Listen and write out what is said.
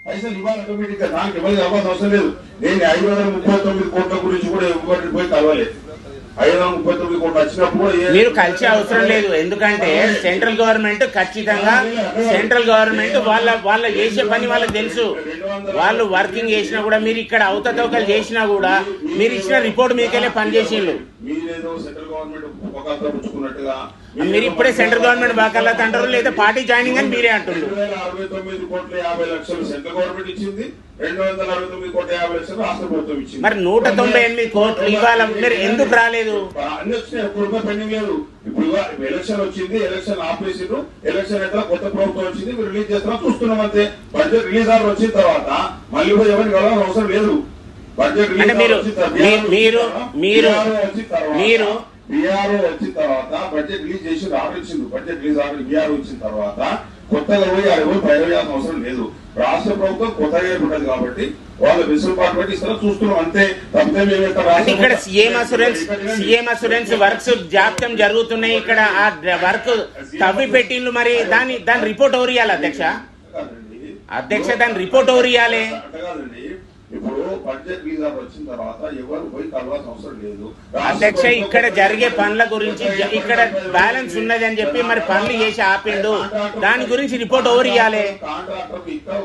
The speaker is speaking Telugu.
పైసలు ఇవ్వాలి ఆటోమేటిక్ గా, దానికి ఎవరికి అవ్వాల్సిన అవసరం లేదు. నేను 539 కోట్ల గురించి కూడా ఎవరిని పోయి కలవలేదు. 539 కోట్లు వచ్చినప్పుడు మీరు కలిసే అవసరం లేదు. ఎందుకంటే సెంట్రల్ గవర్నమెంట్ ఖచ్చితంగా సెంట్రల్ గవర్నమెంట్ వాళ్ళ చేసే పని వాళ్ళకి తెలుసు. వాళ్ళు వర్కింగ్ చేసినా కూడా మీరు ఇక్కడ అవతతవకలు చేసినా కూడా మీరు ఇచ్చిన రిపోర్ట్ మీకెళ్ళే పని చేసిండ్రు. మీరేదో సెంట్రల్ గవర్నమెంట్ ఉపకారం పుచ్చుకున్నట్టుగా మీరు ఇప్పుడే సెంట్రల్ గవర్నమెంట్ బాకల్లా అంటారు, లేదా పార్టీ జాయినింగ్ అని మీరే అంటున్నారు. 269 కోట్ల 50 లక్షలు సెంట్రల్ గవర్నమెంట్ ఇచ్చింది, 269 కోట్ల 50 లక్షలు రాష్ట్ర ప్రభుత్వం ఇచ్చింది. మరి 198 కోట్లు ఇవాళ మీరు ఎందుకు రాలేదు? అన్ని వచ్చినాయి, ఎప్పుడు పెండింగ్ లేదు. ఇప్పుడు ఎలక్షన్ వచ్చింది, ఎలక్షన్ ఆపేసిండ్రు, ఎలక్షన్ అయితే కొత్త ప్రభుత్వం వచ్చింది, మీరు రిలీజ్ చేస్తున్నా చూస్తున్నాం అంతే. బడ్జెట్ రిలీజ్ ఆర్డర్ వచ్చిన తర్వాత మళ్ళీ పోయి ఎవరికి వెళ్ళాల్సిన అవసరం లేదు. బడ్జెట్ రిలీజ్ మీరు బీఆర్ఓ వచ్చిన తర్వాత బడ్జెట్ రిలీజ్ చేసి ఆర్డర్ ఇచ్చింది. బడ్జెట్ రిలీజ్ ఆర్డర్ బీఆర్ఓ ఇచ్చిన తర్వాత కొత్తగా పోయి అది పోయి ప్రయోజనం అవసరం లేదు. రాష్ట్ర ప్రభుత్వం కొత్తగా ఏర్పడ్డది కాబట్టి వాళ్ళు వెసులుబాటు బట్టి ఇస్తారో చూస్తున్నాం అంతే. తప్పితే ఇక్కడ సీఎం అసూరెన్స్ వర్క్స్ జాప్యం జరుగుతున్నాయి. ఇక్కడ ఆ వర్క్ తవ్వి పెట్టిండ్రు. మరి దాని రిపోర్ట్ ఎవరు ఇవ్వాలి అధ్యక్ష? దాని రిపోర్ట్ ఎవరు ఇవ్వాలి? ఇప్పుడు బడ్జెట్ రిలీజ్ వచ్చిన తర్వాత ఎవరు పోయి కలవాల్సిన అవసరం లేదు. అధ్యక్ష, ఇక్కడ జరిగే పనుల గురించి ఇక్కడ బ్యాలెన్స్ ఉన్నది అని చెప్పి మరి పనులు చేసి ఆపిండు. దాని గురించి రిపోర్ట్ ఎవరు ఇవ్వాలి? కాంట్రాక్టర్ ఇక్కడ